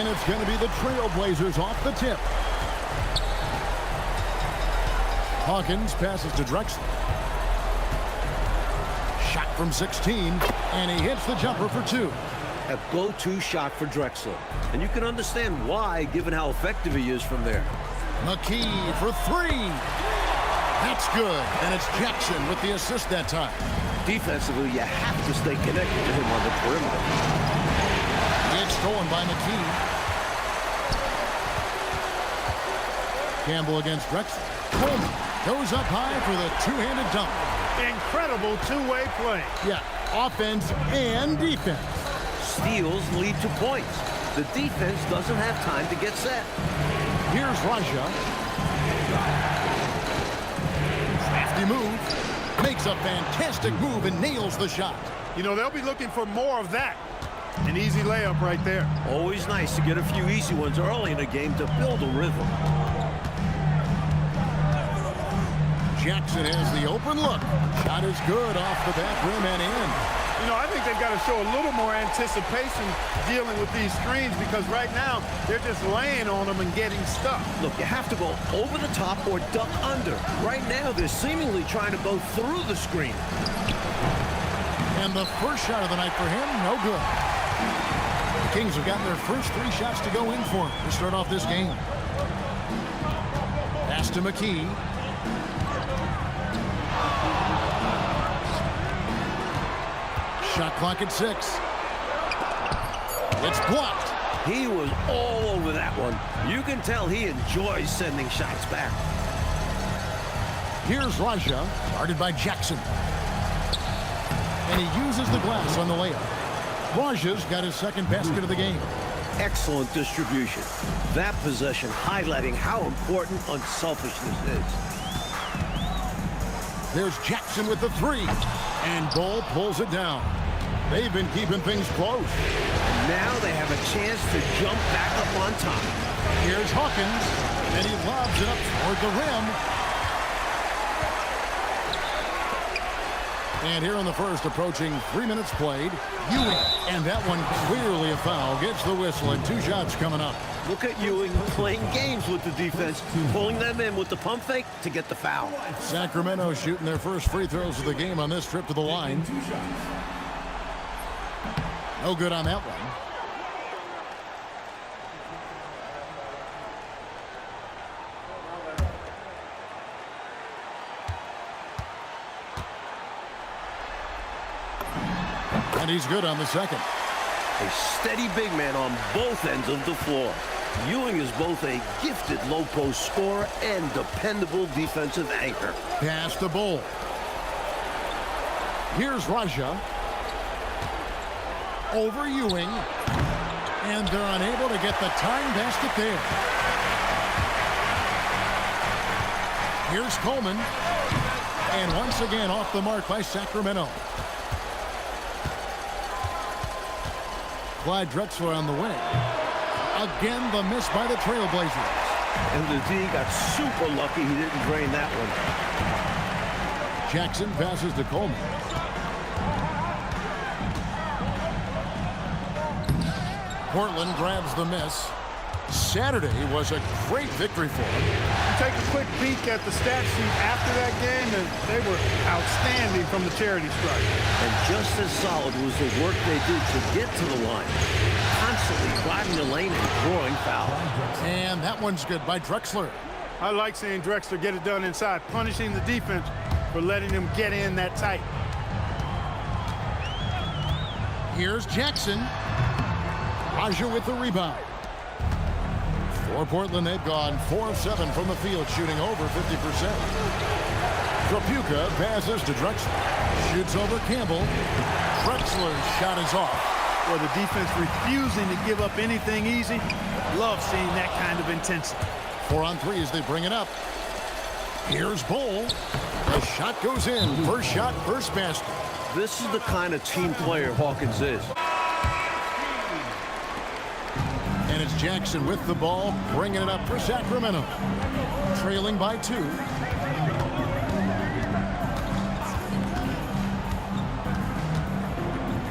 And it's going to be the Trailblazers off the tip. Hawkins passes to Drexler. Shot from 16, and he hits the jumper for 2. A go-to shot for Drexler. And you can understand why, given how effective he is from there. McKee for 3. That's good, and it's Jackson with the assist that time. Defensively, you have to stay connected to him on the perimeter. It's stolen by McKee. Campbell against Drexler. Coleman goes up high for the two-handed dunk. Incredible two-way play. Yeah, offense and defense. Steals lead to points. The defense doesn't have time to get set. Here's Raja. Crafty move. Makes a fantastic move and nails the shot. You know, they'll be looking for more of that. An easy layup right there. Always nice to get a few easy ones early in a game to build a rhythm. Jackson has the open look. Shot is good off the back rim and in. You know, I think they've got to show a little more anticipation dealing with these screens because right now they're just laying on them and getting stuck. Look, you have to go over the top or duck under. Right now, they're seemingly trying to go through the screen. And the first shot of the night for him, no good. The Kings have gotten their first 3 shots to go in for him to start off this game. Pass to McKee. Shot clock at 6. It's blocked. He was all over that one. You can tell he enjoys sending shots back. Here's Raja, guarded by Jackson. And he uses the glass on the layup. Raja's got his second basket of the game. Excellent distribution. That possession highlighting how important unselfishness is. There's Jackson with the 3. And Bull pulls it down. They've been keeping things close. Now they have a chance to jump back up on top. Here's Hawkins, and he lobs it up toward the rim. And here in the first, approaching 3 minutes played, Ewing. And that one clearly a foul. Gets the whistle, and 2 shots coming up. Look at Ewing playing games with the defense, pulling them in with the pump fake to get the foul. Sacramento shooting their first free throws of the game on this trip to the line. No good on that one. And he's good on the second. A steady big man on both ends of the floor. Ewing is both a gifted low-post scorer and dependable defensive anchor. Pass the Bull. Here's Raja. Over Ewing. And they're unable to get the tying basket there. Here's Coleman. And once again off the mark by Sacramento. CLYDE DREXLER on the wing. Again, the miss by the Trailblazers. And the D got super lucky he didn't drain that one. Jackson passes to Coleman. Portland grabs the miss. Saturday was a great victory for them. Take a quick peek at the stat sheet after that game, and they were outstanding from the charity stripe. And just as solid was the work they did to get to the line. Constantly driving the lane and drawing foul. And that one's good by Drexler. I like seeing Drexler get it done inside, punishing the defense for letting them get in that tight. Here's Jackson. Raja with the rebound. For Portland, they've gone 4 of 7 from the field, shooting over 50%. Trapuka passes to Drexler. Shoots over Campbell. Drexler's shot is off. Well, the defense refusing to give up anything easy. Love seeing that kind of intensity. 4 on 3 as they bring it up. Here's Bull. The shot goes in. First shot, first basket. This is the kind of team player Hawkins is. And it's Jackson with the ball, bringing it up for Sacramento. Trailing by 2.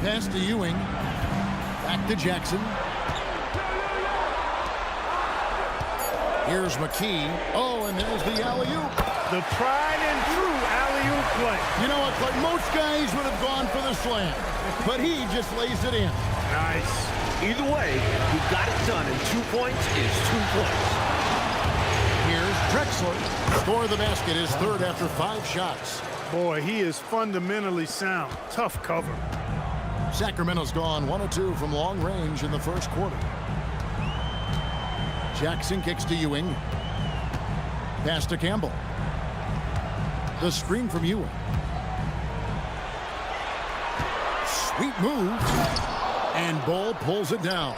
Pass to Ewing. Back to Jackson. Here's McKee. Oh, and there's the alley-oop. The tried and true alley-oop play. You know what, Clay? Most guys would have gone for the slam, but he just lays it in. Nice. Either way, he got it done, and 2 points is 2 points. Here's Drexler. Score the basket is third after 5 shots. Boy, he is fundamentally sound. Tough cover. Sacramento's gone 1 of 2 from long range in the first quarter. Jackson kicks to Ewing. Pass to Campbell. The screen from Ewing. Sweet move. And Ball pulls it down.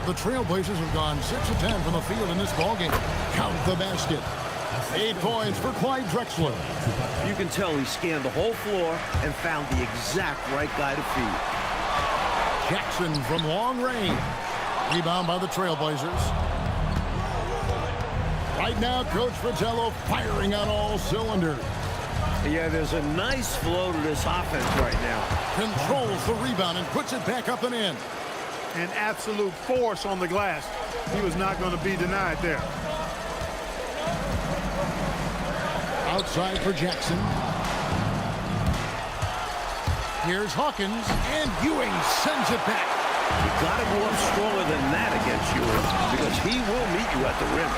The Trailblazers have gone 6 of 10 from the field in this ballgame. Count the basket. 8 points for Clyde Drexler. You can tell he scanned the whole floor and found the exact right guy to feed. Jackson from long range. Rebound by the Trailblazers. Right now, Coach Fratello firing on all cylinders. Yeah, there's a nice flow to this offense right now. Controls the rebound and puts it back up and in. An absolute force on the glass. He was not going to be denied there. Outside for Jackson. Here's Hawkins, and Ewing sends it back. You got to go up stronger than that against Ewing because he will meet you at the rim.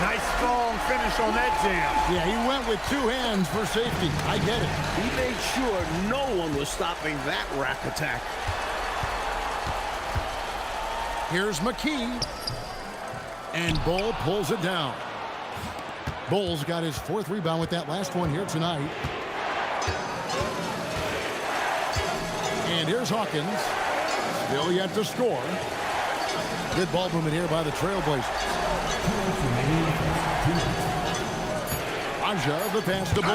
Nice strong finish on that jam. Yeah, he went with 2 hands for safety. I get it. He made sure no one was stopping that rack attack. Here's McKee. And Bull pulls it down. Bull's got his 4th rebound with that last one here tonight. And here's Hawkins. Still yet to score. Good ball movement here by the Trailblazers. Aja, the pass to Bull.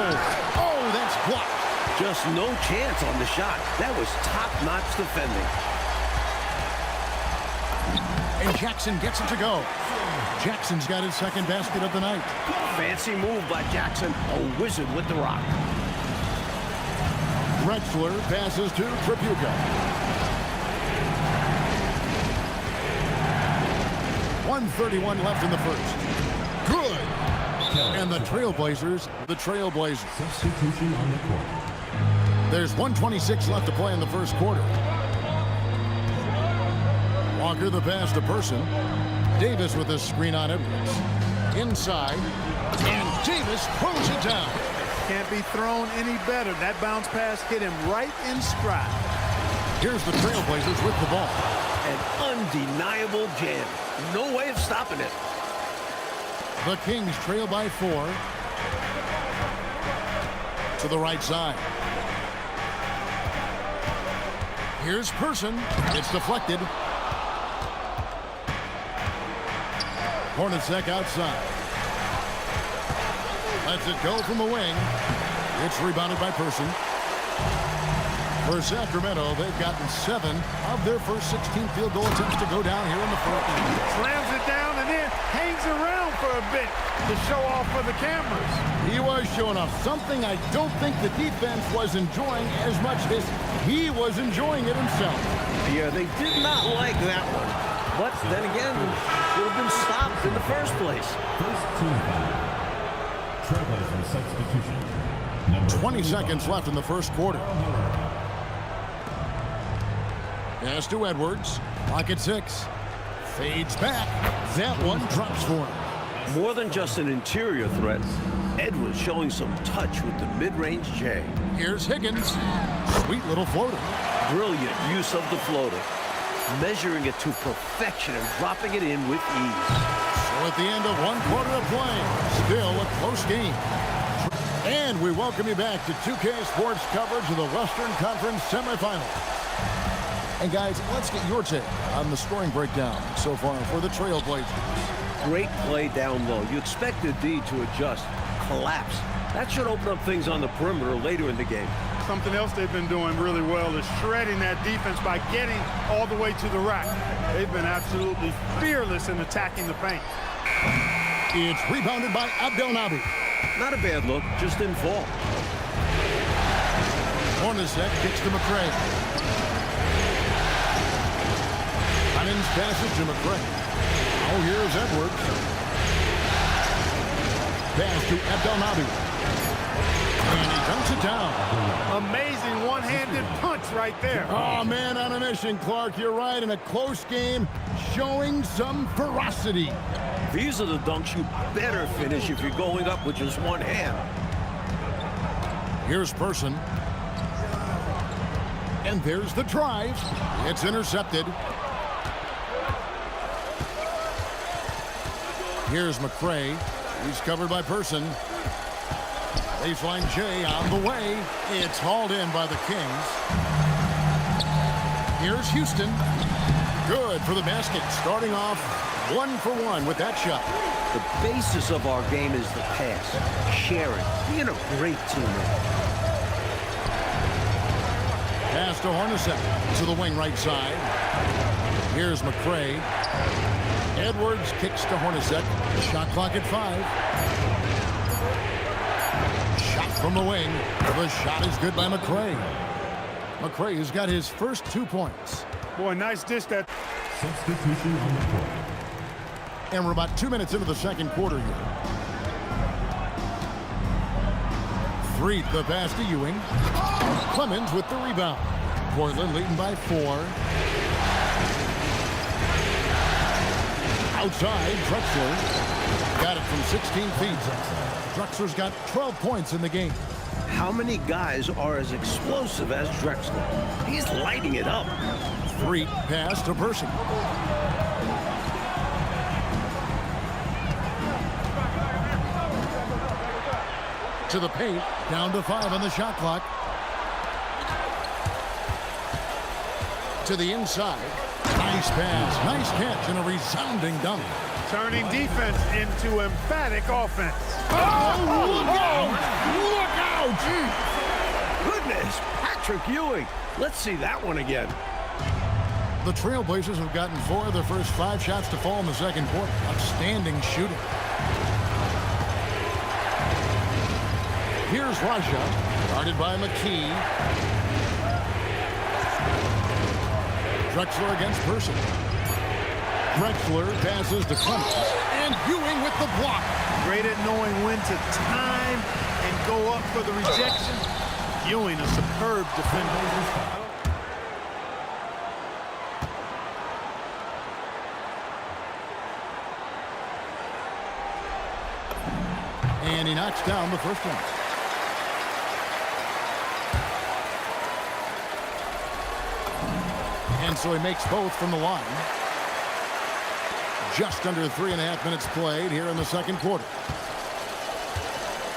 Oh, that's blocked. Just no chance on the shot. That was top-notch defending. And Jackson gets it to go. Jackson's got his 2nd basket of the night. Fancy move by Jackson. A wizard with the rock. Drexler passes to Tripucka. 1:31 left in the first. Good. And the Trailblazers. Substitution on the court. There's 1:26 left to play in the first quarter. Walker the pass to Person. Davis with a screen on Edwards. Inside. And Davis throws it down. Can't be thrown any better. That bounce pass hit him right in stride. Here's the Trailblazers with the ball. An undeniable jam. No way of stopping it. The Kings trail by 4. To the right side. Here's Person. It's deflected. Hornacek outside. Lets it go from the wing. It's rebounded by Person. For Sacramento, they've gotten 7 of their first 16 field goal attempts to go down here in the fourth. Slams it down and then hangs around for a bit to show off for the cameras. He was showing off something I don't think the defense was enjoying as much as he was enjoying it himself. Yeah, they did not like that one. But then again, should have been stopped in the first place. First team foul. Trailblazer substitution. Number 20 seconds left in the first quarter. Pass to Edwards. Pocket 6. Fades back. That one drops for him. More than just an interior threat, Edwards showing some touch with the mid-range J. Here's Higgins. Sweet little floater. Brilliant use of the floater. Measuring it to perfection and dropping it in with ease. So at the end of 1 quarter of play, still a close game. And we welcome you back to 2K Sports coverage of the Western Conference semifinals. And guys, let's get your take on the scoring breakdown so far for the Trailblazers. Great play down low. You expect the D to adjust, collapse. That should open up things on the perimeter later in the game. Something else they've been doing really well is shredding that defense by getting all the way to the rack. They've been absolutely fearless in attacking the paint. It's rebounded by Abdelnaby. Not a bad look, just didn't fall. Hornacek kicks to McRae. Connins passes to McRae. Oh, here's Edwards. pass to Abdelnaby. And he dunks it down. Amazing one-handed punch right there. Oh, man, on a mission, Clark. You're right. In a close game, showing some ferocity. These are the dunks you better finish if you're going up with just one hand. Here's Person. And there's the drive. It's intercepted. Here's McCray. He's covered by Person. Baseline J on the way. It's hauled in by the Kings. Here's Houston. Good for the basket. Starting off 1 for 1 with that shot. The basis of our game is the pass, sharing, being a great teammate. Pass to Hornacek to the wing right side. Here's McCray. Edwards kicks to Hornacek. Shot clock at 5. Shot from the wing. The shot is good by McCray. McCray has got his first 2 points. Boy, nice dish that. Substitution on the court. And we're about 2 minutes into the second quarter here. Threet the pass to Ewing. Clemens with the rebound. Portland leading by 4. Outside, Drexler got it from 16 feet. Drexler's got 12 points in the game. How many guys are as explosive as Drexler? He's lighting it up. Threet pass to Person. To the paint, down to 5 on the shot clock. To the inside. Nice pass, nice catch, and a resounding dunk. Turning defense into emphatic offense. Oh, look out! Look out! Goodness, Patrick Ewing. Let's see that one again. The Trailblazers have gotten 4 of their first 5 shots to fall in the second quarter. Outstanding shooting. Here's Raja, guarded by McKee. Drexler against Person. Drexler passes to Clemens. And Ewing with the block. Great at knowing when to time and go up for the rejection. Ewing, a superb defender. And he knocks down the first one. And so he makes both from the line. Just under 3.5 minutes played here in the second quarter.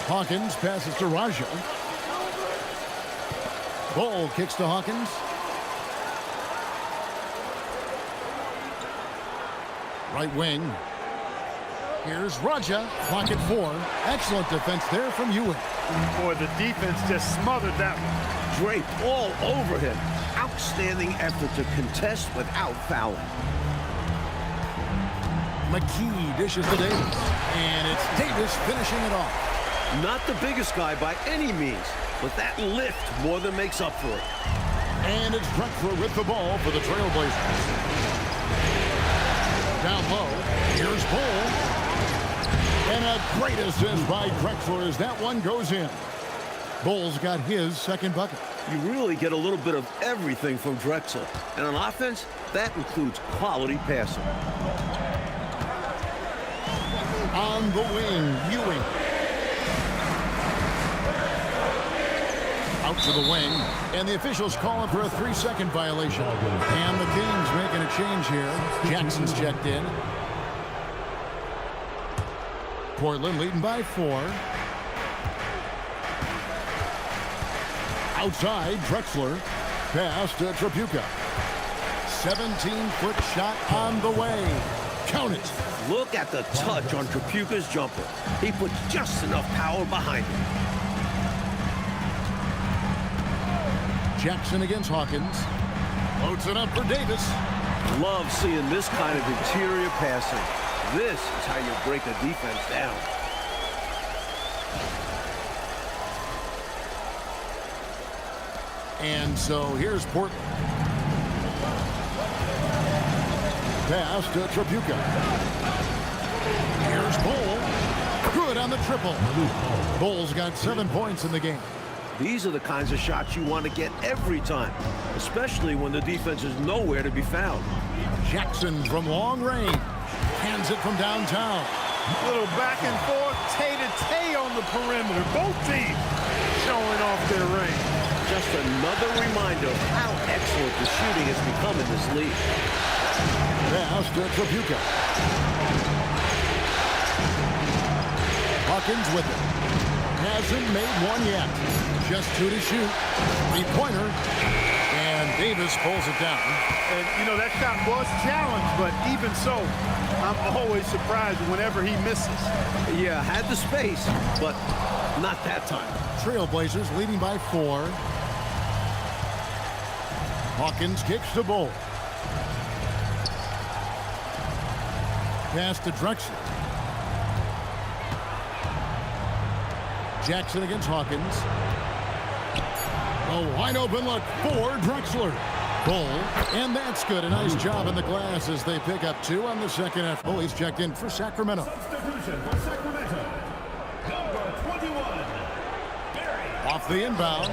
Hawkins passes to Raja. Ball kicks to Hawkins. Right wing. Here's Raja. Clock at 4. Excellent defense there from Ewing. Boy, the defense just smothered that one. Draped all over him. Outstanding effort to contest without fouling. McKee dishes to Davis. And it's Davis finishing it off. Not the biggest guy by any means, but that lift more than makes up for it. And it's Drexler with the ball for the Trailblazers. Down low, here's Bull. And a great assist by Drexler as that one goes in. Bull's got his second bucket. You really get a little bit of everything from Drexler. And on offense, that includes quality passing. On the wing, Ewing. Out to the wing, and the officials calling for a 3-second violation. And the Kings making a change here. Jackson's checked in. Portland leading by 4. Outside, Drexler. Pass to Tripucka. 17-foot shot on the way. Count it. Look at the touch on Tripucka's jumper. He put just enough power behind it. Jackson against Hawkins. Loads it up for Davis. Love seeing this kind of interior passing. This is how you break a defense down. And so here's Portland. Pass to Tripucka. Here's Bull. Good on the the triple. Bulls got 7 points in the game. These are the kinds of shots you want to get every time, especially when the defense is nowhere to be found. Jackson from long range. Hands it from downtown. Little back and forth, tay-to-tay on the perimeter. Both teams showing off their range. Just another reminder of how excellent the shooting has become in this league. Pass to Tripucka. Hawkins with it. Hasn't made one yet. Just 2 to shoot. 3-pointer. And Davis pulls it down. And, you know, that shot was challenged, but even so, I'm always surprised whenever he misses. Yeah, had the space, but not that time. Trailblazers leading by 4. Hawkins kicks the ball. Pass to Drexler. Jackson against Hawkins. A wide open look for Drexler. Bull, and that's good. A nice job in the glass as they pick up 2 on the second half. Bullies checked in for Sacramento. Substitution for Sacramento. Number 21. Off the inbound.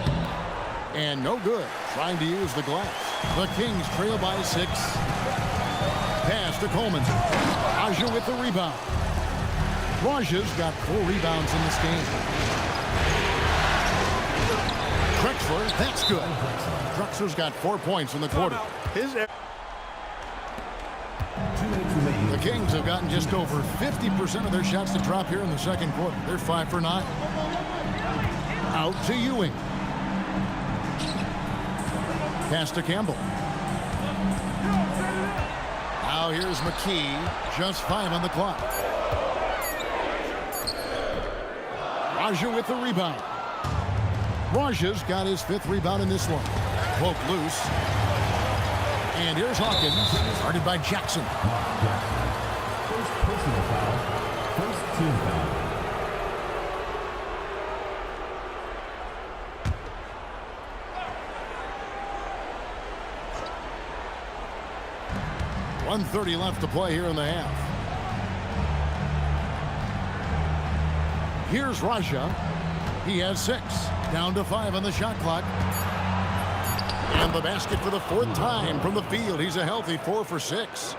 And no good. Trying to use the glass. The Kings trail by 6. Pass to Coleman. Raja with the rebound. Raja's got 4 rebounds in this game. Drexler, that's good. Drexler's got 4 points in the quarter. The Kings have gotten just over 50% of their shots to drop here in the second quarter. They're 5 for 9. Out to Ewing. Pass to Campbell. Now here's McKee. Just 5 on the clock. Raja with the rebound. Raja's got his 5th rebound in this one. Poke loose. And here's Hawkins, guarded by Jackson. First personal foul. First team foul. .130 left to play here in the half. Here's Raja. He has 6. Down to 5 on the shot clock. And the basket for the 4th time from the field. He's a healthy 4 for 6.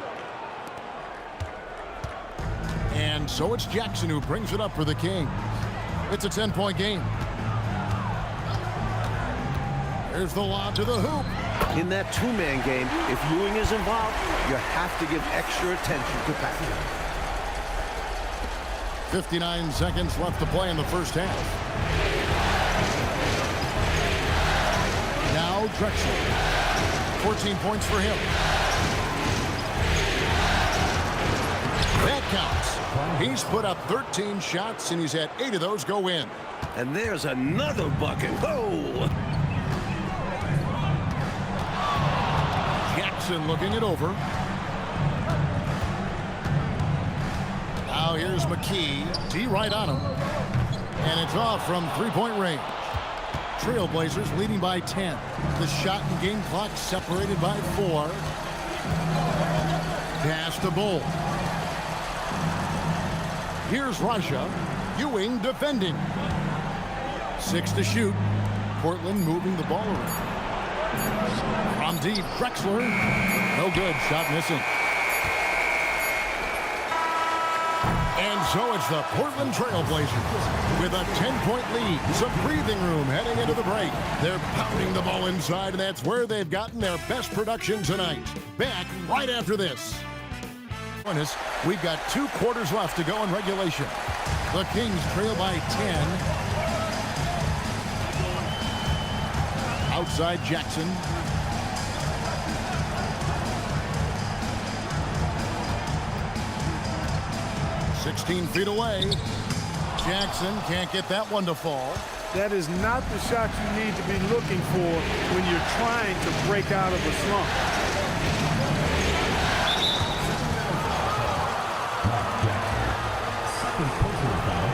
And so it's Jackson who brings it up for the Kings. It's a 10-point game. There's the lob to the hoop. In that 2-man game, if Ewing is involved, you have to give extra attention to Patrick. 59 seconds left to play in the first half. Now Drexler. 14 points for him. That counts. He's put up 13 shots, and he's had 8 of those go in. And there's another bucket. Whoa! Jackson looking it over. Now here's McKee. D right on him. And it's off from 3-point range. Trailblazers leading by 10. The shot and game clock separated by 4. Pass to Bull. Here's Raja. Ewing defending. 6 to shoot. Portland moving the ball around. From deep, Drexler. No good. Shot missing. And so it's the Portland Trailblazers with a 10-point lead. Some breathing room heading into the break. They're pounding the ball inside, and that's where they've gotten their best production tonight. Back right after this. We've got 2 quarters left to go in regulation. The Kings trail by 10. Outside Jackson. .16 feet away. Jackson can't get that one to fall. That is not the shot you need to be looking for when you're trying to break out of a slump. Second personal foul.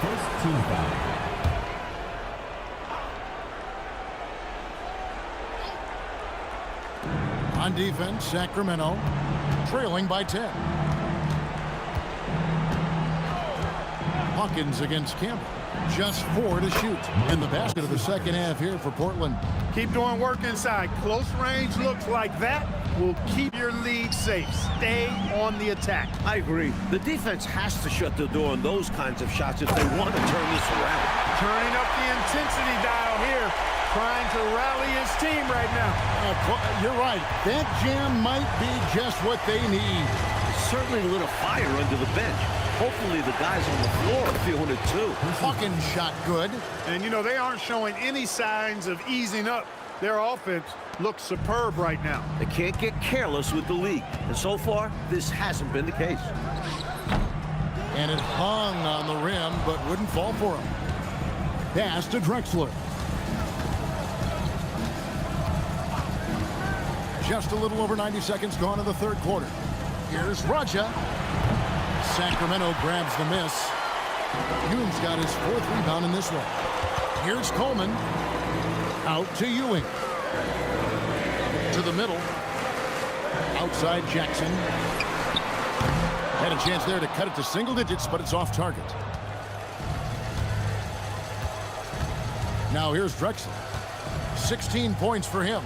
First team foul. On defense, Sacramento trailing by 10. Hawkins against Campbell. Just 4 to shoot. In the basket of the second half here for Portland. Keep doing work inside. Close range looks like that will keep your lead safe. Stay on the attack. I agree. The defense has to shut the door on those kinds of shots if they want to turn this around. Turning up the intensity dial here. Trying to rally his team right now. You're right. That jam might be just what they need. Certainly lit a fire under the bench. Hopefully the guys on the floor are feeling it too. Hawkins shot good. And, you know, they aren't showing any signs of easing up. Their offense looks superb right now. They can't get careless with the league. And so far, this hasn't been the case. And it hung on the rim, but wouldn't fall for him. Pass to Drexler. Just a little over 90 seconds gone in the third quarter. Here's Raja. Sacramento grabs the miss. Ewing's got his 4th rebound in this one. Here's Coleman. Out to Ewing. To the middle. Outside Jackson. Had a chance there to cut it to single digits, but it's off target. Now here's Drexler. 16 points for him.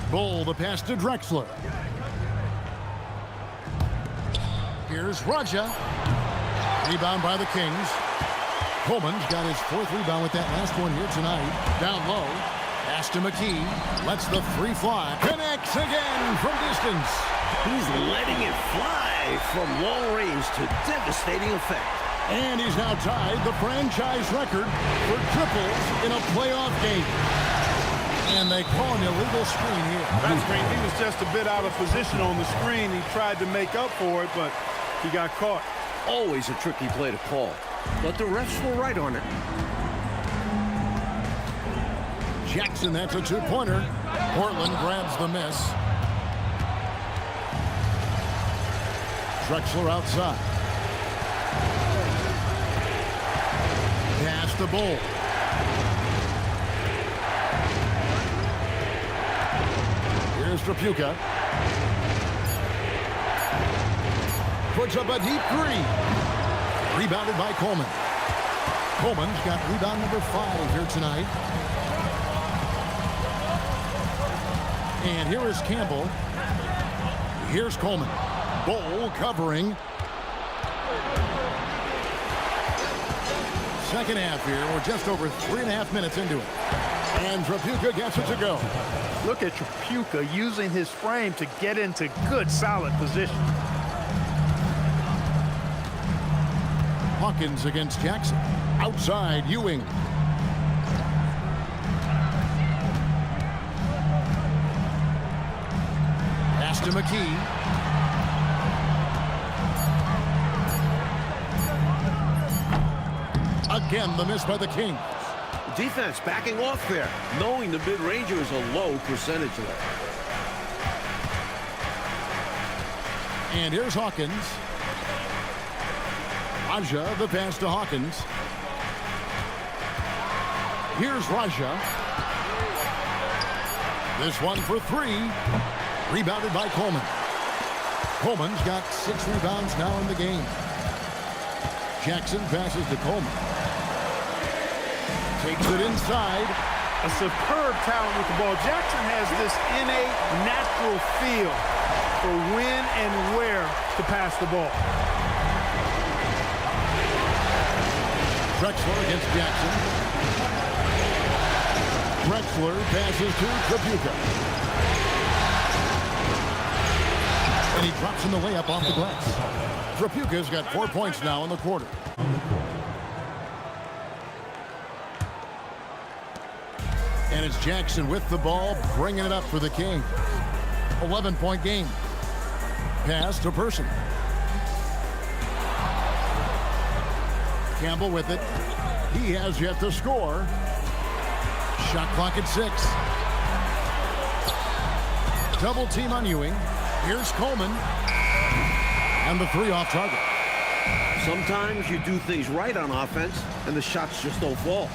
Bull, the pass to Drexler. Here's Raja. Rebound by the Kings. Coleman's got his 4th rebound with that last one here tonight. Down low. Pass to McKee. Lets the 3 fly. Connects again from distance. He's letting it fly from long range to devastating effect. And he's now tied the franchise record for triples in a playoff game. And they call an illegal screen here. That screen, he was just a bit out of position on the screen. He tried to make up for it, but he got caught. Always a tricky play to call. But the refs were right on it. Jackson, that's a 2-pointer. Portland grabs the miss. Drexler outside. Pass the Bull. Here's Trapuka. Puts up a deep 3. Rebounded by Coleman. Coleman's got rebound number 5 here tonight. And here is Campbell. Here's Coleman. Bull covering. Second half here. We're just over 3.5 minutes into it. And Trapuka gets it to go. Look at Trapuka using his frame to get into good, solid position. Hawkins against Jackson. Outside, Ewing. Pass to McKee. Again, the miss by the Kings. Defense backing off there, knowing the mid-ranger is a low percentage of it. And here's Hawkins. Raja, the pass to Hawkins. Here's Raja. This one for 3. Rebounded by Coleman. Coleman's got 6 rebounds now in the game. Jackson passes to Coleman. Takes it inside. A superb talent with the ball. Jackson has this innate, natural feel for when and where to pass the ball. Drexler against Jackson. Drexler passes to Trapuka. And he drops in the layup off the glass. Trapuka's got 4 points now in the quarter. And it's Jackson with the ball, bringing it up for the Kings. 11-point game. Pass to Person. Campbell with it. He has yet to score. Shot clock at 6. Double team on Ewing. Here's Coleman. And the 3 off target. Sometimes you do things right on offense, and the shots just don't fall.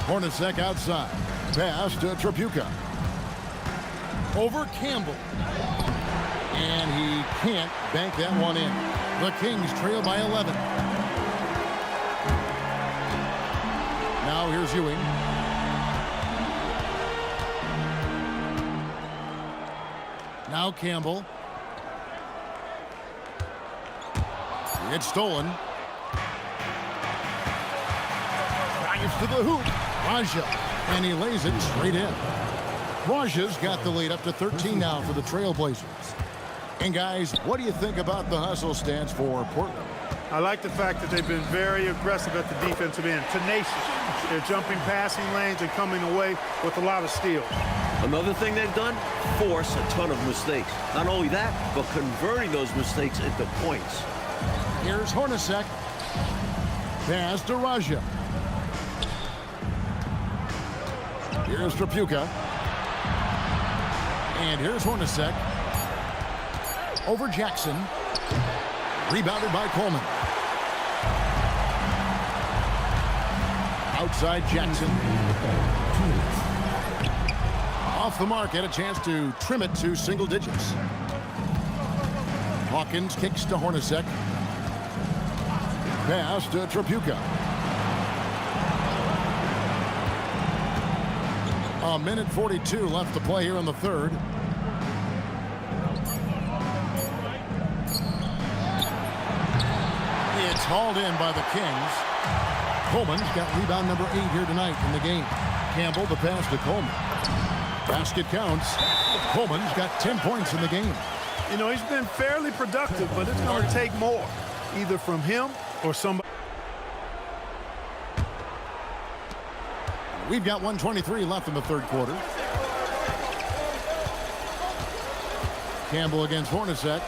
Hornacek outside. Pass to Trapuka. Over Campbell. And he can't bank that one in. The Kings trail by 11. Now here's Ewing. Now Campbell. It's stolen. Drives to the hoop. Raja. And he lays it straight in. Raja's got the lead up to 13 now for the Trailblazers. And guys, what do you think about the hustle stance for Portland? I like the fact that they've been very aggressive at the defensive end. Tenacious. They're jumping passing lanes and coming away with a lot of steals. Another thing they've done, force a ton of mistakes. Not only that, but converting those mistakes into points. Here's Hornacek. Pass to Raja. Here's Trapuka. And here's Hornacek. Over Jackson. Rebounded by Coleman. Outside Jackson. Off the mark, had a chance to trim it to single digits. Hawkins kicks to Hornacek. Pass to Trapuka. A minute 42 left to play here in the third. It's hauled in by the Kings. Coleman's got rebound number 8 here tonight in the game. Campbell, the pass to Coleman. Basket counts. Coleman's got 10 points in the game. You know, he's been fairly productive, but it's going to take more, either from him or somebody. We've got 1:23 left in the third quarter. Campbell against Hornacek.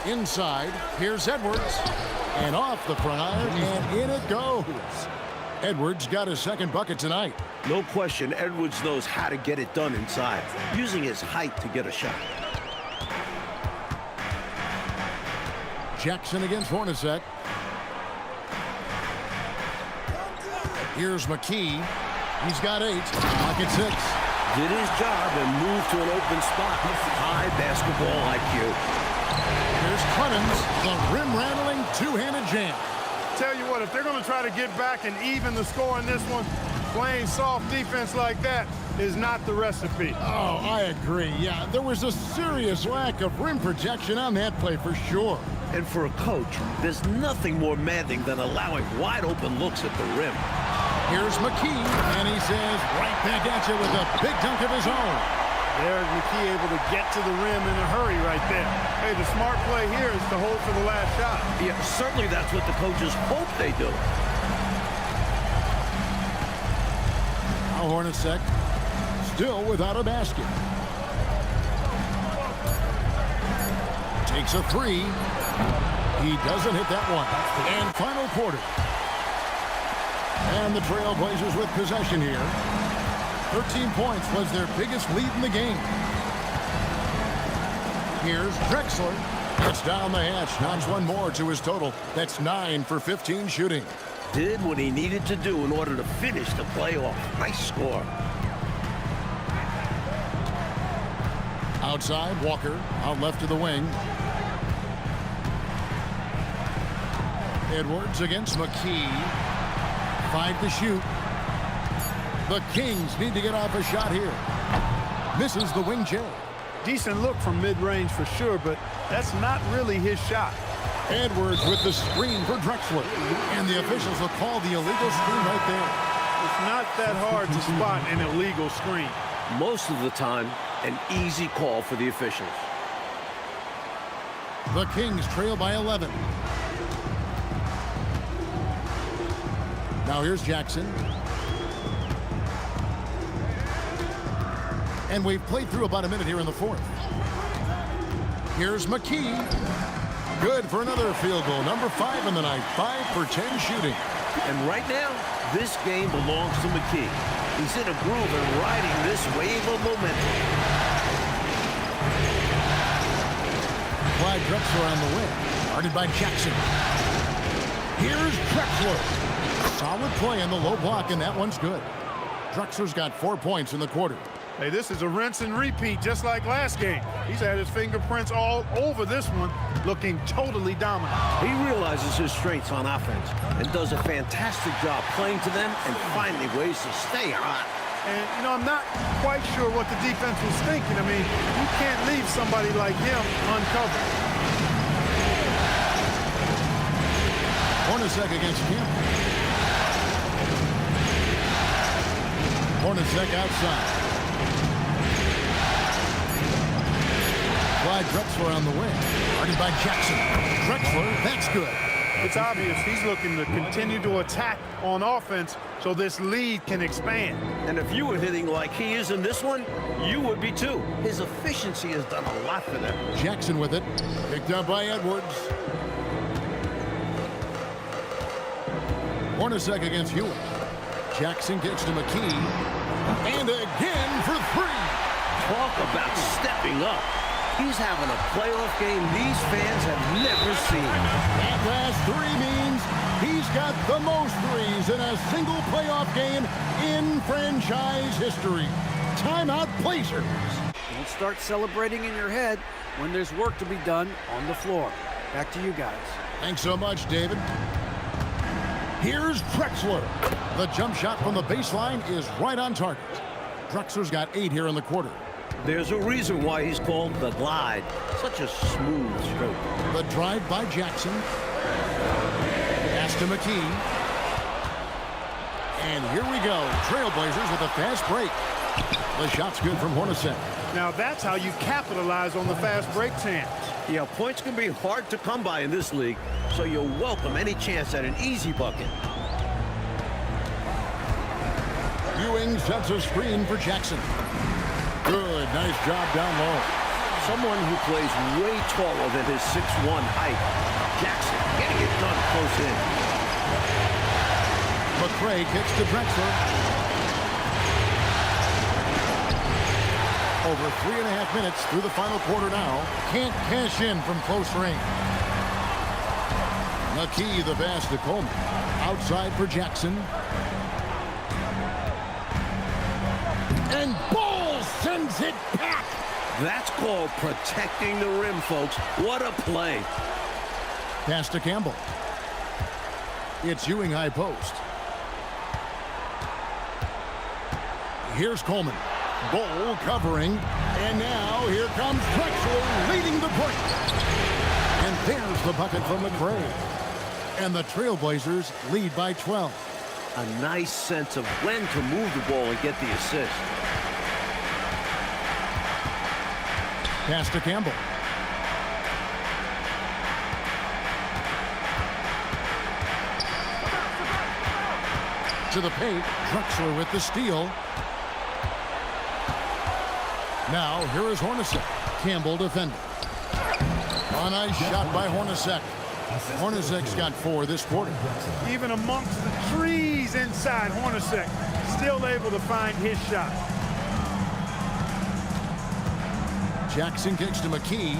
Inside, here's Edwards. And off the front iron, and in it goes. Edwards got his second bucket tonight. No question, Edwards knows how to get it done inside, using his height to get a shot. Jackson against Hornacek. Here's McKee. He's got 8. Pocket 6. Did his job and moved to an open spot. High basketball IQ. Here's Clemens, the rim-rattling two-handed jam. Tell you what, if they're going to try to get back and even the score in this one, playing soft defense like that is not the recipe. Oh, I agree. Yeah, there was a serious lack of rim protection on that play for sure. And for a coach, there's nothing more maddening than allowing wide-open looks at the rim. Here's McKee, and he says right back at you with a big dunk of his own. There's McKee able to get to the rim in a hurry right there. Hey, the smart play here is to hold for the last shot. Yeah, certainly that's what the coaches hope they do. Now Hornacek still without a basket. Takes a 3. He doesn't hit that one. And final quarter. And the Trailblazers with possession here. 13 points was their biggest lead in the game. Here's Drexler. Gets down the hatch, knocks one more to his total. That's 9 for 15 shooting. Did what he needed to do in order to finish the playoff. Nice score. Outside, Walker. Out left to the wing. Edwards against McKee. 5 to shoot. The Kings need to get off a shot here. Misses the wing J. Decent look from mid-range for sure, but that's not really his shot. Edwards with the screen for Drexler. And the officials will call the illegal screen right there. It's not that hard to spot an illegal screen. Most of the time, an easy call for the officials. The Kings trail by 11. Now here's Jackson. And we've played through about a minute here in the fourth. Here's McKee. Good for another field goal. Number 5 in the night. 5 for 10 shooting. And right now, this game belongs to McKee. He's in a groove and riding this wave of momentum. Clyde Drexler on the wing. Guarded by Jackson. Here's Drexler. Solid play in the low block, and that one's good. Drexler's got 4 points in the quarter. Hey, this is a rinse and repeat, just like last game. He's had his fingerprints all over this one, looking totally dominant. He realizes his strengths on offense and does a fantastic job playing to them and finding ways to stay hot. And, you know, I'm not quite sure what the defense was thinking. I mean, you can't leave somebody like him uncovered. Hornacek against Campbell. Hornacek outside. CLYDE DREXLER on the wing. Guarded by Jackson. DREXLER, that's good. It's obvious he's looking to continue to attack on offense so this lead can expand. And if you were hitting like he is in this one, you would be too. His efficiency has done a lot for them. Jackson with it. Picked up by Edwards. Hornacek against Hewitt. Jackson kicks to McKee. And again for three. Talk about stepping up. He's having a playoff game these fans have never seen. That last three means he's got the most threes in a single playoff game in franchise history. Timeout, Blazers. Don't start celebrating in your head when there's work to be done on the floor. Back to you guys. Thanks so much, David. Here's Drexler. The jump shot from the baseline is right on target. Drexler's got 8 here in the quarter. There's a reason why he's called the Glide. Such a smooth stroke. The drive by Jackson. Pass to McKee. And here we go. Trailblazers with a fast break. The shot's good from Hornacek. Now that's how you capitalize on the fast break chance. Yeah, points can be hard to come by in this league, so you'll welcome any chance at an easy bucket. Ewing sets a screen for Jackson. Good, nice job down low. Someone who plays way taller than his 6'1" height. Jackson getting it done close in. McRae kicks to Drexler. Over 3.5 minutes through the final quarter now. Can't cash in from close range. McKee the pass to Coleman. Outside for Jackson. And Ball sends it back. That's called protecting the rim, folks. What a play. Pass to Campbell. It's Ewing high post. Here's Coleman. Ball covering. And now here comes Drexler leading the break. And there's the bucket from McRae. And the Trailblazers lead by 12. A nice sense of when to move the ball and get the assist. Pass to Campbell. To the paint. Drexler with the steal. Now, here is Hornacek. Campbell defending. A nice shot by Hornacek. Hornacek's got 4 this quarter. Even amongst the trees inside, Hornacek still able to find his shot. Jackson kicks to McKee.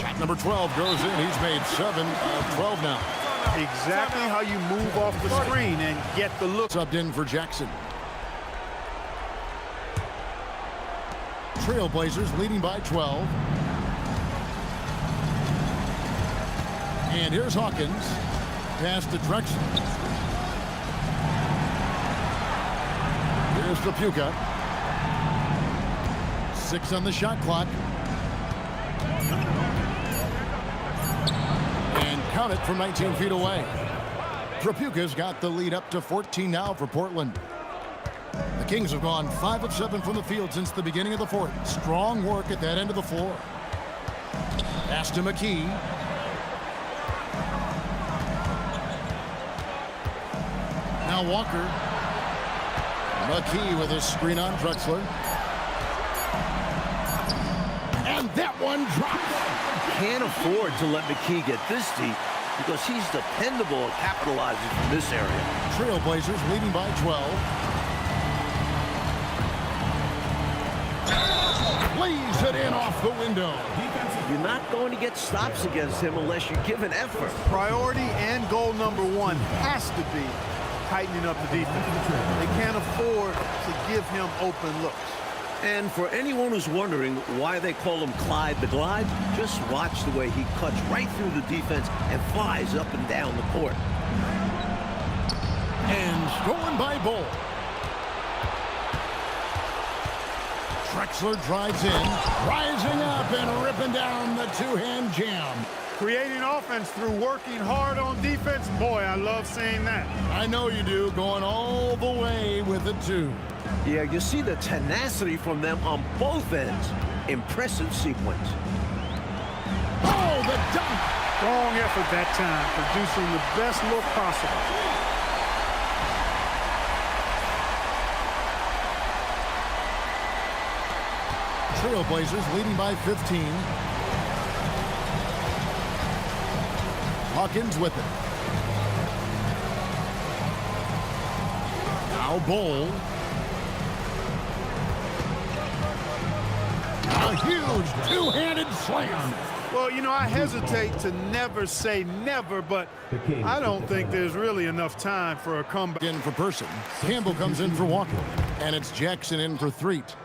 Shot number 12 goes in. He's made 7 of 12 now. Exactly how you move off the screen and get the look. Subbed in for Jackson. Trailblazers leading by 12. And here's Hawkins. Pass to Drexler. Here's Trapuka. 6 on the shot clock. And count it from 19 feet away. Trapuka's got the lead up to 14 now for Portland. The Kings have gone 5 of 7 from the field since the beginning of the fourth. Strong work at that end of the floor. Pass to McKee. Now Walker. McKee with a screen on Drexler. And that one drops. Can't afford to let McKee get this deep because he's dependable at capitalizing from this area. Trailblazers leading by 12. Lays it in off the window. You're not going to get stops against him unless you give an effort. Priority and goal number 1 has to be tightening up the defense. They can't afford to give him open looks. And for anyone who's wondering why they call him Clyde the Glide, just watch the way he cuts right through the defense and flies up and down the court. And stolen by Bull. Drexler drives in, rising up and ripping down the two-hand jam. Creating offense through working hard on defense, boy, I love seeing that. I know you do, going all the way with it, too. Yeah, you see the tenacity from them on both ends. Impressive sequence. Oh, the dunk! Strong effort that time, producing the best look possible. Trailblazers leading by 15. Hawkins with it. Now Bull. A huge two-handed slam. Well, you know, I hesitate to never say never, but I don't think there's really enough time for a comeback. In for Person. Campbell comes in for Walker. And it's Jackson in for Threet.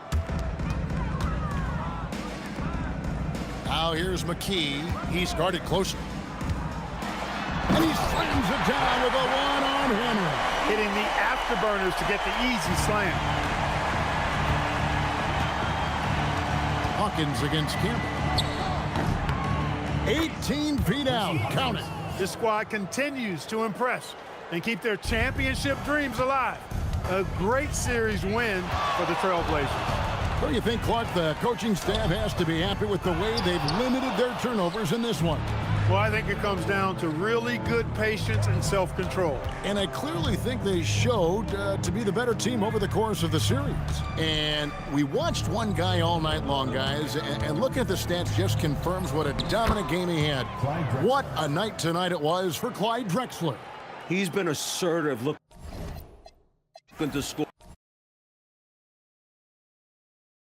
Now here's McKee. He's guarded closer. And he slams it down with a one-on Henry. Hitting the afterburners to get the easy slam. Hawkins against Campbell. 18 feet out. Count it. This squad continues to impress and keep their championship dreams alive. A great series win for the Trailblazers. What do you think, Clark? The coaching staff has to be happy with the way they've limited their turnovers in this one. Well, I think it comes down to really good patience and self-control. And I clearly think they showed to be the better team over the course of the series. And we watched one guy all night long, guys, and looking at the stats just confirms what a dominant game he had. What a night tonight it was for Clyde Drexler. He's been assertive, looking to score.